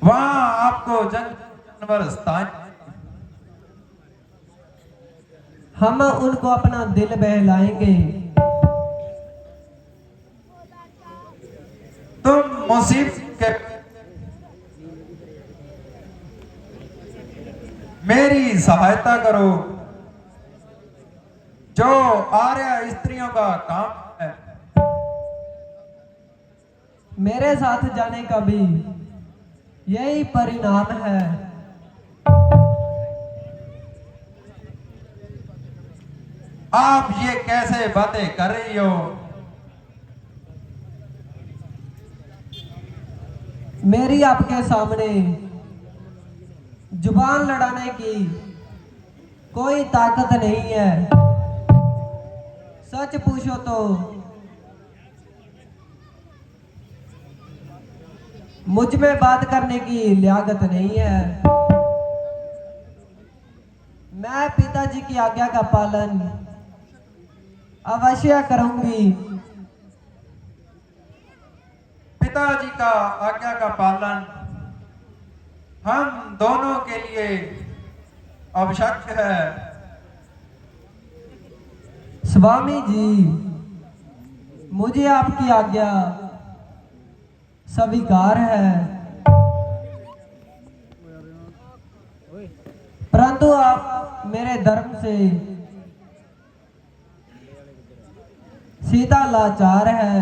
वहां आपको जानवर स्थान, हम उनको अपना दिल बहलाएंगे। तुम मुसीबत के मेरी सहायता करो, जो आर्य स्त्रियों का काम है। मेरे साथ जाने का भी यही परिणाम है। आप ये कैसे बातें कर रही हो? मेरी आपके सामने जुबान लड़ाने की कोई ताकत नहीं है। सच पूछो तो मुझ में बात करने की लियाकत नहीं है। मैं पिताजी की आज्ञा का पालन अवश्य करूंगी। पिताजी का आज्ञा का पालन हम दोनों के लिए आवश्यक है। स्वामी जी, मुझे आपकी आज्ञा स्वीकार है, परंतु आप मेरे धर्म से सीता लाचार है।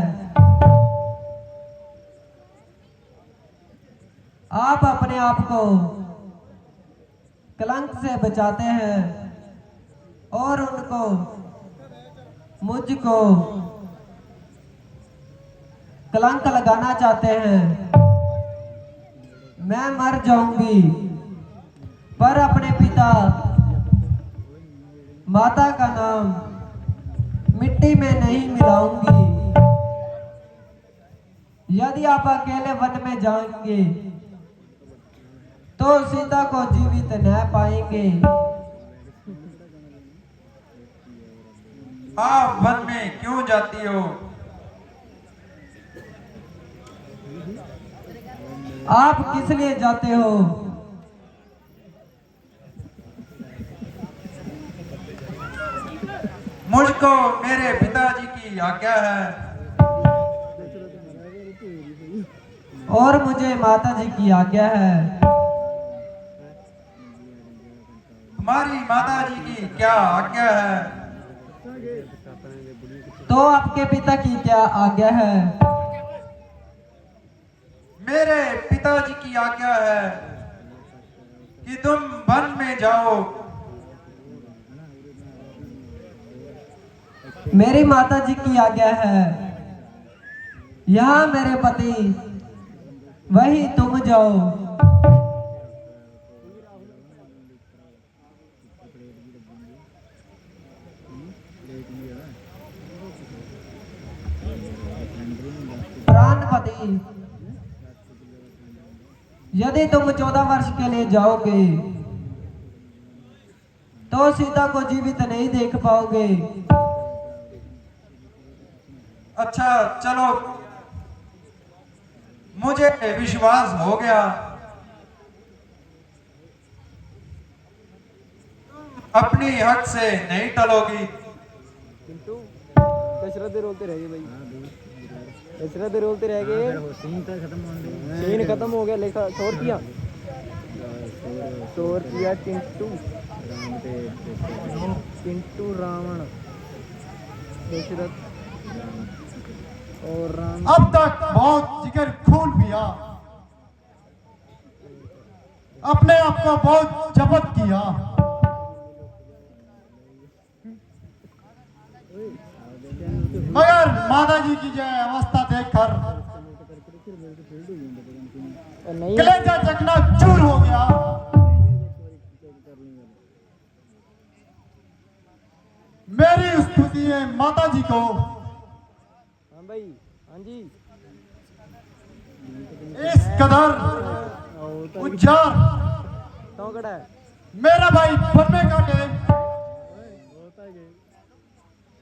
आप अपने आप को कलंक से बचाते हैं और उनको मुझको कलंक लगाना चाहते हैं। मैं मर जाऊंगी पर अपने पिता माता का नाम मिट्टी में नहीं मिलाऊंगी। यदि आप अकेले वन में जाएंगे तो सीता को जीवित न पाएंगे। आप वन में क्यों जाती हो? आप किस लिए जाते हो? मुझको मेरे पिताजी की आज्ञा है और मुझे माता जी की आज्ञा है। तुम्हारी माता जी की क्या आज्ञा है? तो आपके पिता की क्या आज्ञा है? मेरे पिताजी की आज्ञा है कि तुम वन में जाओ। मेरी माता जी की आज्ञा है यहाँ मेरे पति वही तुम जाओ। प्राणपति, यदि तुम 14 वर्ष के लिए जाओगे तो सीता को जीवित नहीं देख पाओगे। अच्छा चलो, मुझे विश्वास हो गया। अपनी हक से नहीं टलोगी। किंतु दशरथ रोलते रह गए भाई, दशरथ रोलते रह गए। सीन खत्म हो गया, लेखा शोर किया चिंटू रावण दशरथ और राम। अब तक बहुत जिगर खून पिया, अपने आप को बहुत जब्त किया, मगर माता जी की जो अवस्था देखकर कलेजा चकना चूर हो गया। मेरी स्तुति है माता जी को। हाँ भाई, हाँ जी। इस कदर उज्जर तो कड़ा है मेरा भाई वन में काटे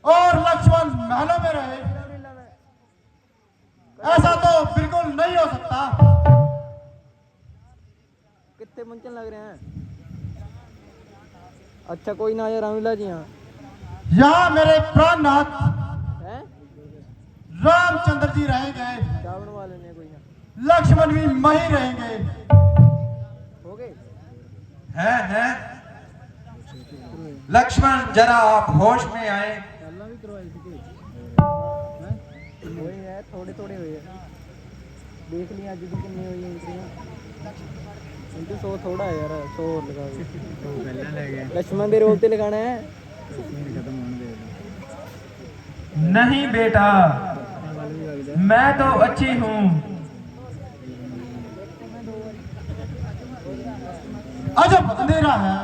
और लक्ष्मण महलों में रहे, ऐसा तो बिल्कुल नहीं हो सकता। इकट्ठे मंचन लग रहे हैं। अच्छा कोई ना आया रामलीला जी यहाँ यहाँ मेरे प्राणनाथ हैं, रामचंद्र जी रहेंगे, क्या बनवा लेने कोई ना लक्ष्मण भी वहीं रहेंगे। हो गए। है लक्ष्मण जरा आप होश में आए। वही है, थोड़े थोड़े हुए हैं। देख लिया अज भी कितनी हुई एंट्रियां। इनके 100 थोड़ा है यार, 100 और लगा दो। लक्ष्मण दे रोल ते लगाना है। नहीं बेटा, मैं तो अच्छी हूँ। अजब अंधेरा है।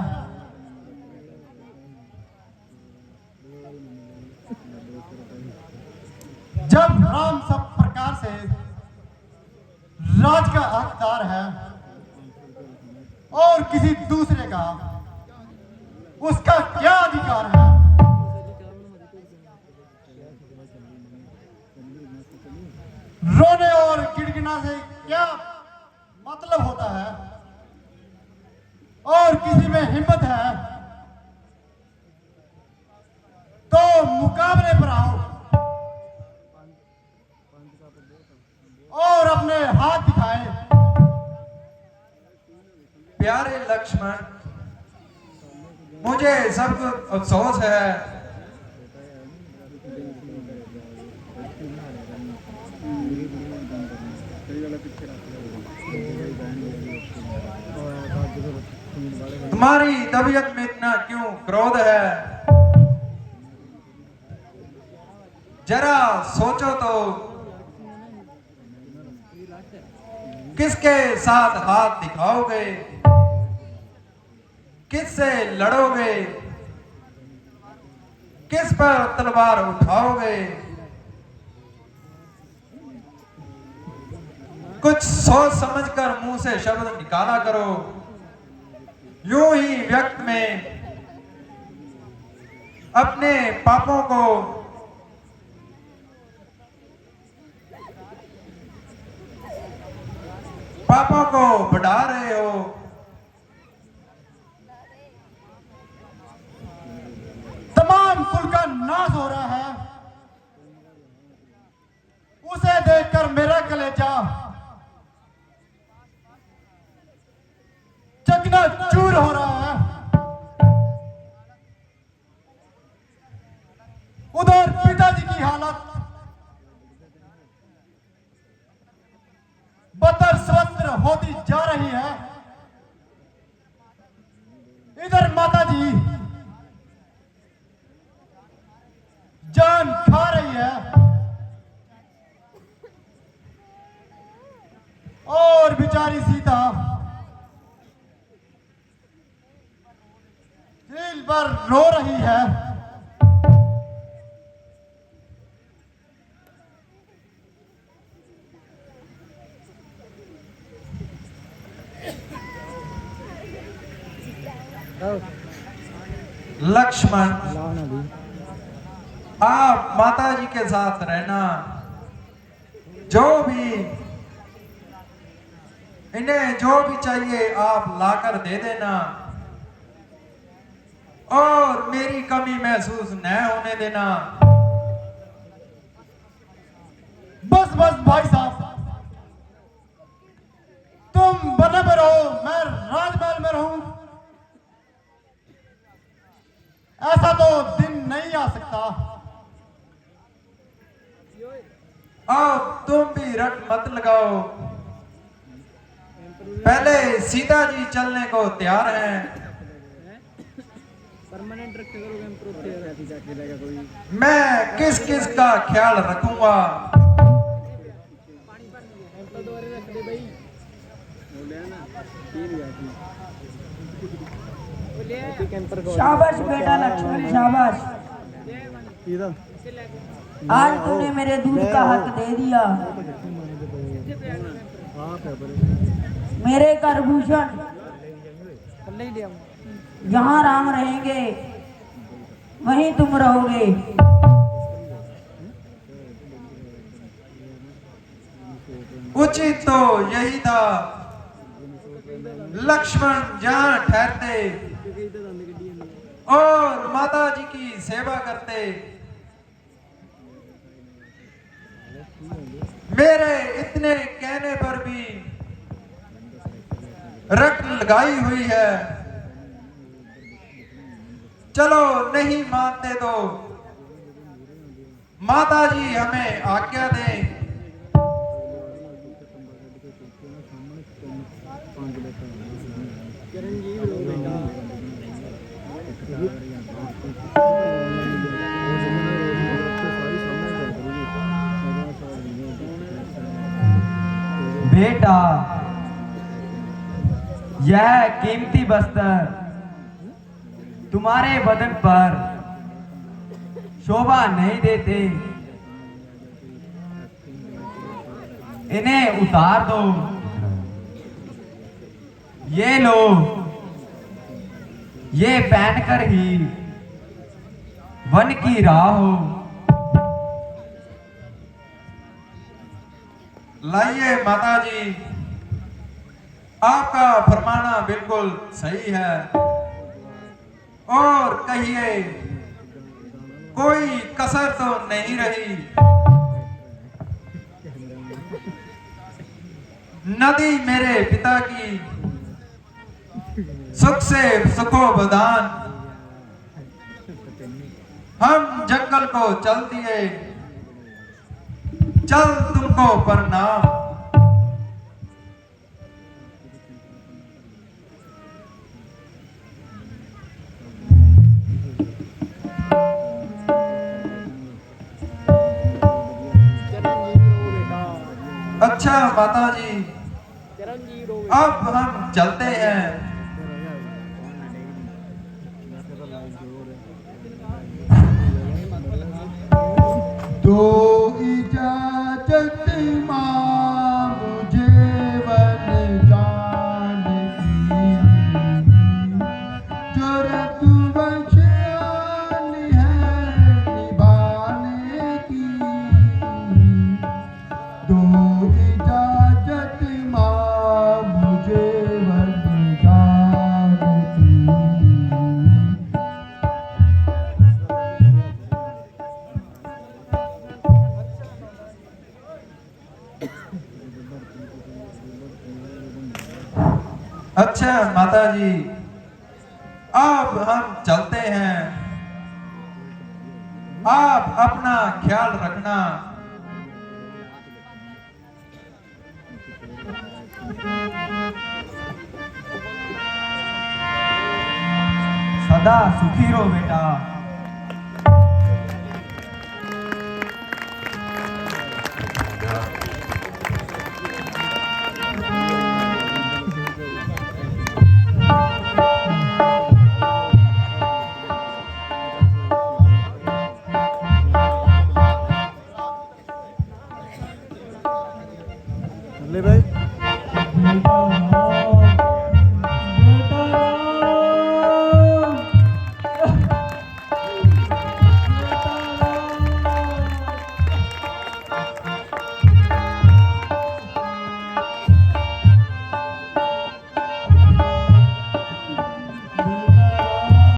जब राम सब प्रकार से राज का हकदार है और किसी दूसरे का उसका क्या अधिकार है? रोने और गिड़गिड़ा से क्या मतलब होता है? और किसी में हिम्मत है तो मुकाबले पर आओ और अपने हाथ दिखाए। प्यारे लक्ष्मण, मुझे सब अफसोस है तुम्हारी तबीयत में इतना क्यों क्रोध है। जरा सोचो तो, किसके साथ हाथ दिखाओगे, किससे लड़ोगे, किस पर तलवार उठाओगे। कुछ सोच समझकर मुंह से शब्द निकाला करो। यूं ही व्यक्त में अपने पापों को बढ़ा रहे हो। तमाम कुल का नाश हो रहा है। उसे देखकर मेरा कलेजा चकनाचूर हो रहा है। उधर पिताजी की हालत बदतर स्वतंत्र होती जा रही है। इधर माताजी जान खा रही है और बेचारी सीता दिल भर रो रही है। लक्ष्मण, आप माताजी के साथ रहना। जो भी इन्हें जो भी चाहिए आप लाकर दे देना और मेरी कमी महसूस न होने देना। बस बस भाई साहब, तुम बने में रहो, मैं राजमहल में रहूं। ऐसा तो दिन नहीं आ सकता। अब तुम भी रट मत लगाओ। पहले सीता जी चलने को तैयार हैं। परमानेंट रखे करोगे इम्प्रूव जाके रहेगा कोई। मैं किस किस का ख्याल रखूंगा। एम्पर दोबारा रख दे भाई। बोले ना 3 जाती। शाबाश बेटा लक्ष्मण, शाबाश। आज तूने मेरे दूध का हक दे दिया। मेरे करभूषण, जहाँ राम रहेंगे वहीं तुम रहोगे। उचित तो यही था, लक्ष्मण जहां ठहरते और माता जी की सेवा करते, मेरे इतने कहने पर भी रट लगाई हुई है। चलो नहीं मानते तो माता जी हमें आज्ञा दें। बेटा, यह कीमती वस्त्र तुम्हारे बदन पर शोभा नहीं देते, इन्हें उतार दो। ये लो, ये पहनकर ही वन की राह हो। लाइए माता जी, आपका फरमाना बिल्कुल सही है। और कहिए, कोई कसर तो नहीं रही। नदी मेरे पिता की सुख से सुखो बदान, हम जंगल को चल दिए, चल तुमको प्रणाम। अच्छा माता जी, अब हम चलते हैं। दो इजाजत मां मुझे वन जाने की, जरूरत बचान है निभाने की। दो इजाजत मां मुझे वन जाने की। अच्छा माता जी, अब हम चलते हैं। आप अपना ख्याल रखना। सदा सुखी रहो बेटा।